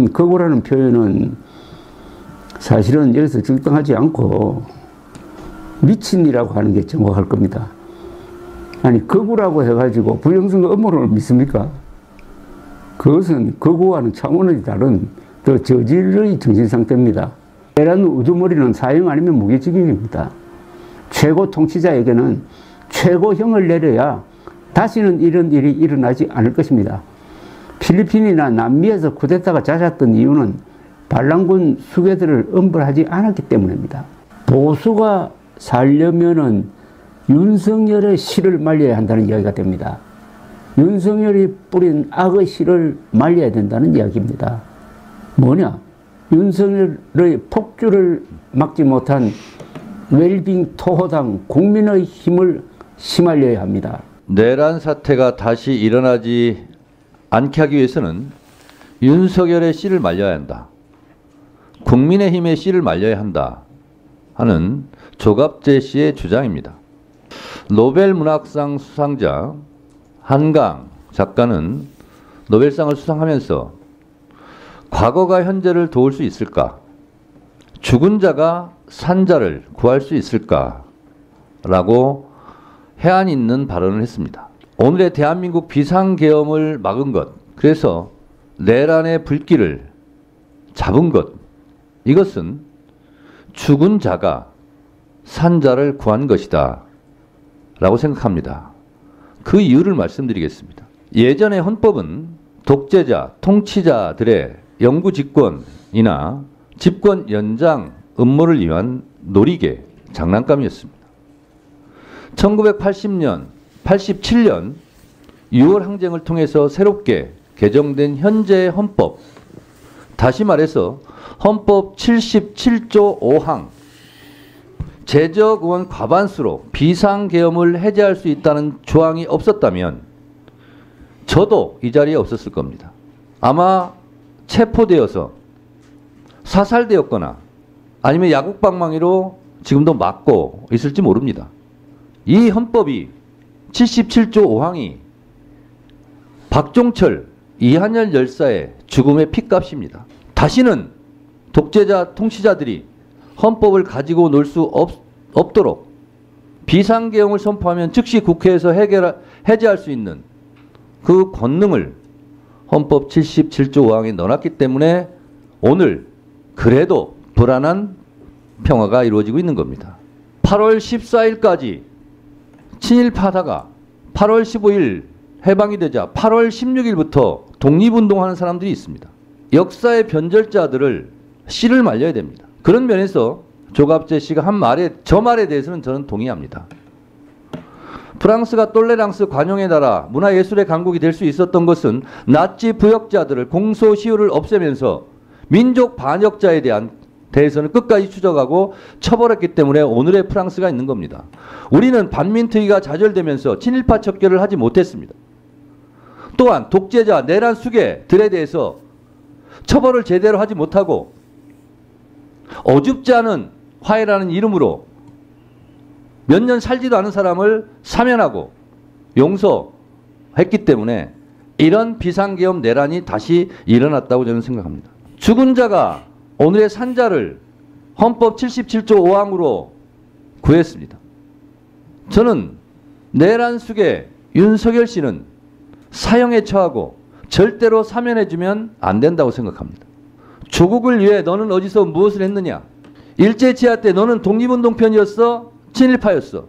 거구라는 표현은 사실은 여기서 적당하지 않고 미친이라고 하는 게 정확할 겁니다. 아니 거구라고 해가지고 부정선거 음모론을 믿습니까? 그것은 거구와는 차원이 다른 더 저질의 정신상태입니다. 내란 우두머리는 사형 아니면 무기징역입니다. 최고 통치자에게는 최고형을 내려야 다시는 이런 일이 일어나지 않을 것입니다. 필리핀이나 남미에서 쿠데타가 잦았던 이유는 반란군 수괴들을 엄벌하지 않았기 때문입니다. 보수가 살려면은 윤석열의 씨를 말려야 한다는 이야기가 됩니다. 윤석열이 뿌린 악의 씨를 말려야 된다는 이야기입니다. 뭐냐? 윤석열의 폭주를 막지 못한 웰빙 토호당 국민의 힘을 심알려야 합니다. 내란 사태가 다시 일어나지 않게 하기 위해서는 윤석열의 씨를 말려야 한다. 국민의힘의 씨를 말려야 한다 하는 조갑재 씨의 주장입니다. 노벨 문학상 수상자 한강 작가는 노벨상을 수상하면서 과거가 현재를 도울 수 있을까? 죽은 자가 산 자를 구할 수 있을까? 라고 해안 있는 발언을 했습니다. 오늘의 대한민국 비상계엄을 막은 것, 그래서 내란의 불길을 잡은 것, 이것은 죽은 자가 산 자를 구한 것이다 라고 생각합니다. 그 이유를 말씀드리겠습니다. 예전의 헌법은 독재자, 통치자들의 영구 집권이나 집권 연장 음모를 위한 놀이개, 장난감이었습니다. 1980년, 87년 6월 항쟁을 통해서 새롭게 개정된 현재의 헌법, 다시 말해서 헌법 77조 5항, 재적 의원 과반수로 비상계엄을 해제할 수 있다는 조항이 없었다면 저도 이 자리에 없었을 겁니다. 아마 체포되어서 사살되었거나 아니면 야국방망이로 지금도 맞고 있을지 모릅니다. 이 헌법이 77조 5항이 박종철, 이한열 열사의 죽음의 핏값입니다. 다시는 독재자, 통치자들이 헌법을 가지고 놀 수 없도록 비상계엄을 선포하면 즉시 국회에서 해제할 수 있는 그 권능을 헌법 77조 5항에 넣어놨기 때문에 오늘 그래도 불안한 평화가 이루어지고 있는 겁니다. 8월 14일까지 친일파다가 8월 15일 해방이 되자 8월 16일부터 독립운동하는 사람들이 있습니다. 역사의 변절자들을 씨를 말려야 됩니다. 그런 면에서 조갑재 씨가 한 말에, 저 말에 대해서는 저는 동의합니다. 프랑스가 똘레랑스 관용의 나라, 문화예술의 강국이 될 수 있었던 것은 나치 부역자들을 공소시효를 없애면서 민족 반역자에 대해서는 끝까지 추적하고 처벌했기 때문에 오늘의 프랑스가 있는 겁니다. 우리는 반민특위가 좌절되면서 친일파 척결을 하지 못했습니다. 또한 독재자, 내란 수괴들에 대해서 처벌을 제대로 하지 못하고 어줍지 않은 화해라는 이름으로 몇 년 살지도 않은 사람을 사면하고 용서했기 때문에 이런 비상계엄 내란이 다시 일어났다고 저는 생각합니다. 죽은 자가 오늘의 산자를 헌법 77조 5항으로 구했습니다. 저는 내란 수괴 윤석열 씨는 사형에 처하고 절대로 사면해주면 안 된다고 생각합니다. 조국을 위해 너는 어디서 무엇을 했느냐? 일제치하 때 너는 독립운동 편이었어? 친일파였어?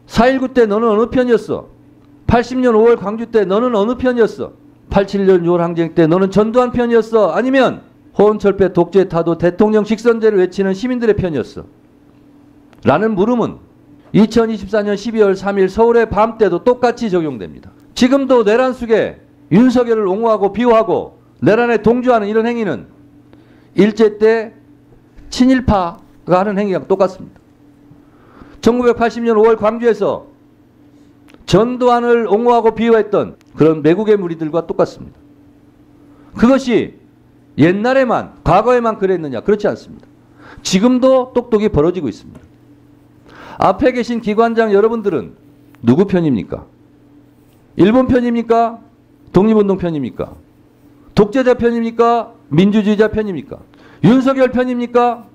4.19 때 너는 어느 편이었어? 80년 5월 광주 때 너는 어느 편이었어? 87년 6월 항쟁 때 너는 전두환 편이었어? 아니면 호언철폐 독재 타도 대통령 직선제를 외치는 시민들의 편이었어? 라는 물음은 2024년 12월 3일 서울의 밤 때도 똑같이 적용됩니다. 지금도 내란 수괴 윤석열을 옹호하고 비호하고 내란에 동조하는 이런 행위는 일제 때 친일파가 하는 행위랑 똑같습니다. 1980년 5월 광주에서 전두환을 옹호하고 비호했던 그런 매국의 무리들과 똑같습니다. 그것이 옛날에만, 과거에만 그랬느냐? 그렇지 않습니다. 지금도 똑똑히 벌어지고 있습니다. 앞에 계신 기관장 여러분들은 누구 편입니까? 일본 편입니까? 독립운동 편입니까? 독재자 편입니까? 민주주의자 편입니까? 윤석열 편입니까?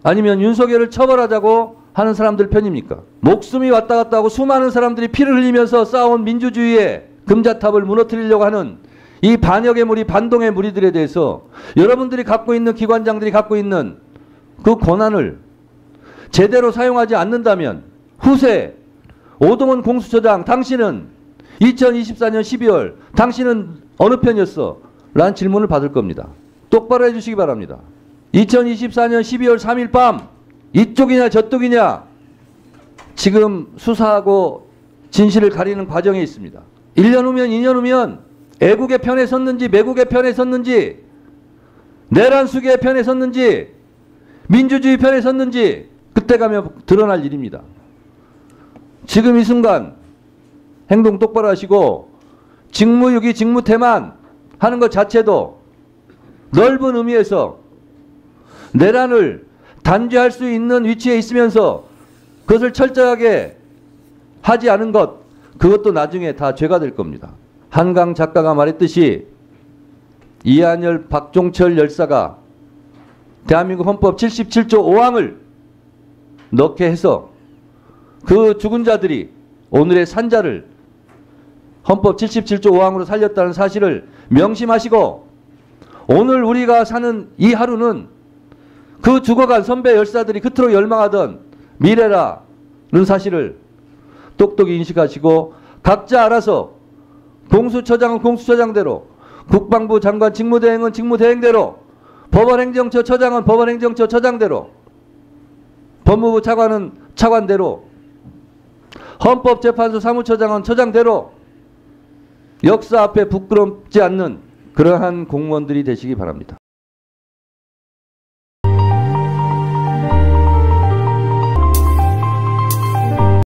아니면 윤석열을 처벌하자고 하는 사람들 편입니까? 목숨이 왔다 갔다 하고 수많은 사람들이 피를 흘리면서 쌓아온 민주주의의 금자탑을 무너뜨리려고 하는 이 반역의 무리, 반동의 무리들에 대해서 여러분들이 갖고 있는 기관장들이 갖고 있는 그 권한을 제대로 사용하지 않는다면 후세 오동훈 공수처장 당신은 2024년 12월 당신은 어느 편이었어? 라는 질문을 받을 겁니다. 똑바로 해주시기 바랍니다. 2024년 12월 3일 밤 이쪽이냐 저쪽이냐 지금 수사하고 진실을 가리는 과정에 있습니다. 1년 후면 2년 후면 애국의 편에 섰는지 매국의 편에 섰는지 내란수계의 편에 섰는지 민주주의 편에 섰는지 그때 가면 드러날 일입니다. 지금 이 순간 행동 똑바로 하시고 직무유기 직무태만 하는 것 자체도 넓은 의미에서 내란을 단죄할 수 있는 위치에 있으면서 그것을 철저하게 하지 않은 것, 그것도 나중에 다 죄가 될 겁니다. 한강 작가가 말했듯이 이한열, 박종철 열사가 대한민국 헌법 77조 5항을 넣게 해서 그 죽은 자들이 오늘의 산자를 헌법 77조 5항으로 살렸다는 사실을 명심하시고 오늘 우리가 사는 이 하루는 그 죽어간 선배 열사들이 그토록 열망하던 미래라는 사실을 똑똑히 인식하시고 각자 알아서 공수처장은 공수처장대로, 국방부 장관 직무대행은 직무대행대로, 법원행정처 처장은 법원행정처 처장대로, 법무부 차관은 차관대로, 헌법재판소 사무처장은 처장대로 역사 앞에 부끄럽지 않는 그러한 공무원들이 되시기 바랍니다.